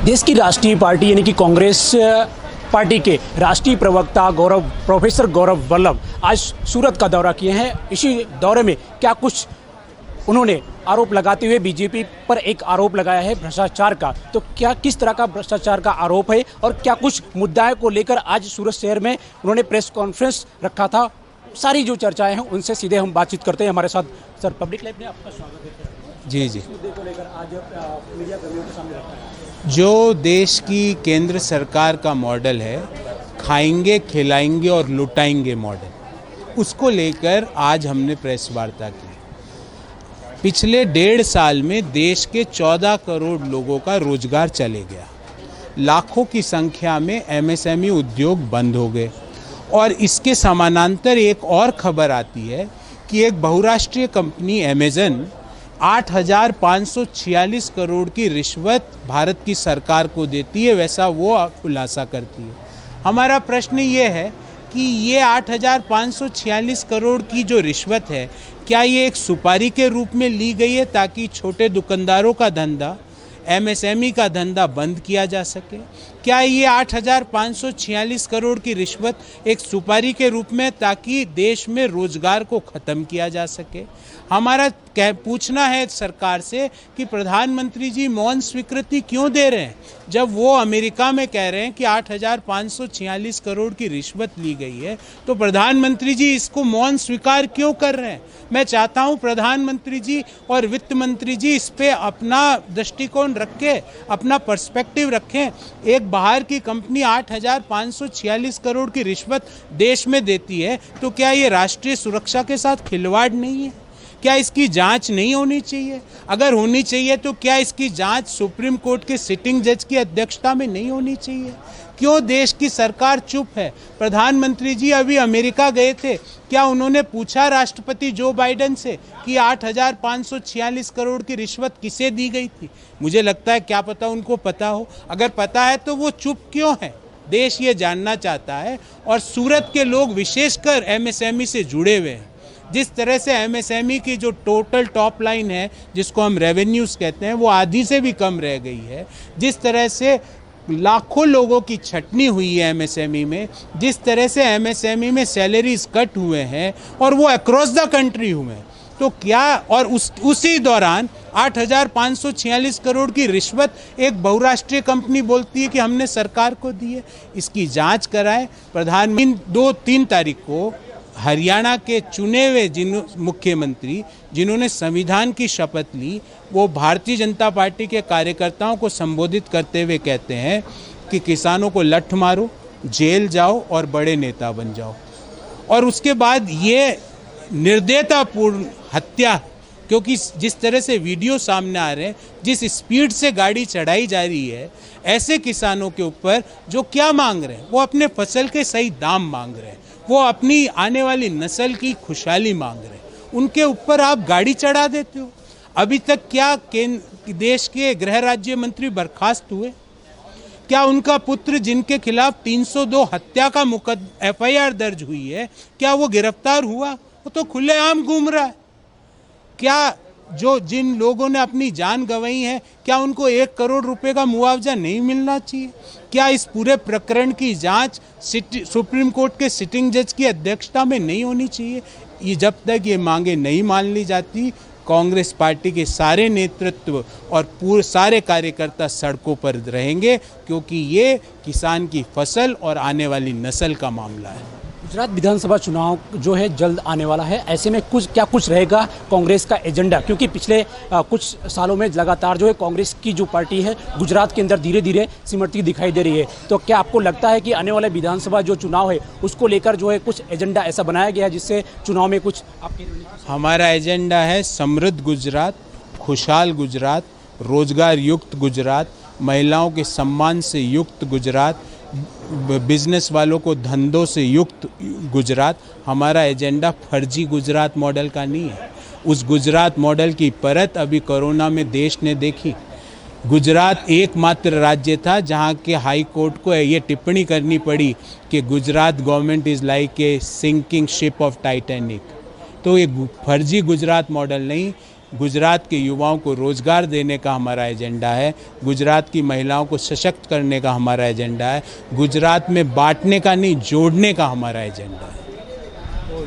देश की राष्ट्रीय पार्टी यानी कि कांग्रेस पार्टी के राष्ट्रीय प्रवक्ता प्रोफेसर गौरव वल्लभ आज सूरत का दौरा किए हैं। इसी दौरे में क्या कुछ उन्होंने आरोप लगाते हुए बीजेपी पर एक आरोप लगाया है भ्रष्टाचार का, तो क्या किस तरह का भ्रष्टाचार का आरोप है और क्या कुछ मुद्दाओं को लेकर आज सूरत शहर में उन्होंने प्रेस कॉन्फ्रेंस रखा था, सारी जो चर्चाएं हैं उनसे सीधे हम बातचीत करते हैं। हमारे साथ सर पब्लिक लाइफ में आपका स्वागत है। जी जी, मुद्दे को लेकर आज मीडिया कर्मियों के सामने रखा है। जो देश की केंद्र सरकार का मॉडल है, खाएंगे खिलाएंगे और लुटाएंगे मॉडल, उसको लेकर आज हमने प्रेस वार्ता की। पिछले 1.5 साल में देश के 14 करोड़ लोगों का रोजगार चले गया, लाखों की संख्या में एमएसएमई उद्योग बंद हो गए और इसके समानांतर एक और खबर आती है कि एक बहुराष्ट्रीय कंपनी अमेज़न 8,546 करोड़ की रिश्वत भारत की सरकार को देती है, वैसा वो खुलासा करती है। हमारा प्रश्न ये है कि ये 8,546 करोड़ की जो रिश्वत है, क्या ये एक सुपारी के रूप में ली गई है ताकि छोटे दुकानदारों का धंधा, एमएसएमई का धंधा बंद किया जा सके? क्या ये 8,546 करोड़ की रिश्वत एक सुपारी के रूप में ताकि देश में रोजगार को ख़त्म किया जा सके? हमारा पूछना है सरकार से कि प्रधानमंत्री जी मौन स्वीकृति क्यों दे रहे हैं जब वो अमेरिका में कह रहे हैं कि 8,546 करोड़ की रिश्वत ली गई है, तो प्रधानमंत्री जी इसको मौन स्वीकार क्यों कर रहे हैं? मैं चाहता हूं प्रधानमंत्री जी और वित्त मंत्री जी इस पे अपना दृष्टिकोण रखें, अपना पर्सपेक्टिव रखें। एक बाहर की कंपनी 8,546 करोड़ की रिश्वत देश में देती है, तो क्या ये राष्ट्रीय सुरक्षा के साथ खिलवाड़ नहीं है? क्या इसकी जांच नहीं होनी चाहिए? अगर होनी चाहिए तो क्या इसकी जांच सुप्रीम कोर्ट के सिटिंग जज की अध्यक्षता में नहीं होनी चाहिए? क्यों देश की सरकार चुप है? प्रधानमंत्री जी अभी अमेरिका गए थे, क्या उन्होंने पूछा राष्ट्रपति जो बाइडेन से कि 8,546 करोड़ की रिश्वत किसे दी गई थी? मुझे लगता है क्या पता उनको पता हो। अगर पता है तो वो चुप क्यों है? देश ये जानना चाहता है। और सूरत के लोग विशेषकर एमएसएमई से जुड़े हुए हैं। जिस तरह से एमएसएमई की जो टोटल टॉप लाइन है, जिसको हम रेवेन्यूज़ कहते हैं, वो आधी से भी कम रह गई है। जिस तरह से लाखों लोगों की छटनी हुई है एमएसएमई में, जिस तरह से एमएसएमई में सैलरीज कट हुए हैं और वो अक्रॉस द कंट्री हुए हैं, तो क्या और उसी दौरान 8,546 करोड़ की रिश्वत एक बहुराष्ट्रीय कंपनी बोलती है कि हमने सरकार को दी है। इसकी जांच कराएं। प्रधानमंत्री 2-3 तारीख को हरियाणा के चुने हुए मुख्यमंत्री जिन्होंने संविधान की शपथ ली, वो भारतीय जनता पार्टी के कार्यकर्ताओं को संबोधित करते हुए कहते हैं कि किसानों को लठ मारो, जेल जाओ और बड़े नेता बन जाओ। और उसके बाद ये निर्दयतापूर्ण हत्या, क्योंकि जिस तरह से वीडियो सामने आ रहे हैं, जिस स्पीड से गाड़ी चढ़ाई जा रही है, ऐसे किसानों के ऊपर जो क्या मांग रहे हैं, वो अपने फसल के सही दाम मांग रहे हैं, वो अपनी आने वाली नस्ल की खुशहाली मांग रहे हैं, उनके ऊपर आप गाड़ी चढ़ा देते हो। अभी तक क्या देश के गृह राज्य मंत्री बर्खास्त हुए? क्या उनका पुत्र जिनके खिलाफ 302 हत्या का FIR दर्ज हुई है, क्या वो गिरफ्तार हुआ? वो तो खुलेआम घूम रहा है। क्या जिन लोगों ने अपनी जान गंवाई है, क्या उनको 1 करोड़ रुपए का मुआवजा नहीं मिलना चाहिए? क्या इस पूरे प्रकरण की जांच सुप्रीम कोर्ट के सिटिंग जज की अध्यक्षता में नहीं होनी चाहिए? ये जब तक ये मांगे नहीं मान ली जाती, कांग्रेस पार्टी के सारे नेतृत्व और पूरे सारे कार्यकर्ता सड़कों पर रहेंगे, क्योंकि ये किसान की फसल और आने वाली नस्ल का मामला है। गुजरात विधानसभा चुनाव जो है जल्द आने वाला है, ऐसे में क्या कुछ रहेगा कांग्रेस का एजेंडा? क्योंकि पिछले कुछ सालों में लगातार जो है कांग्रेस की जो पार्टी है गुजरात के अंदर धीरे धीरे सिमटती दिखाई दे रही है, तो क्या आपको लगता है कि आने वाले विधानसभा जो चुनाव है उसको लेकर जो है कुछ एजेंडा ऐसा बनाया गया है जिससे चुनाव में कुछ आपके? हमारा एजेंडा है समृद्ध गुजरात, खुशहाल गुजरात, रोजगार युक्त गुजरात, महिलाओं के सम्मान से युक्त गुजरात, बिजनेस वालों को धंधों से युक्त गुजरात। हमारा एजेंडा फर्जी गुजरात मॉडल का नहीं है। उस गुजरात मॉडल की परत अभी कोरोना में देश ने देखी। गुजरात एकमात्र राज्य था जहां के हाई कोर्ट को ये टिप्पणी करनी पड़ी कि Gujarat government is like a sinking ship of Titanic. तो ये फर्जी गुजरात मॉडल नहीं, गुजरात के युवाओं को रोज़गार देने का हमारा एजेंडा है, गुजरात की महिलाओं को सशक्त करने का हमारा एजेंडा है, गुजरात में बांटने का नहीं जोड़ने का हमारा एजेंडा है।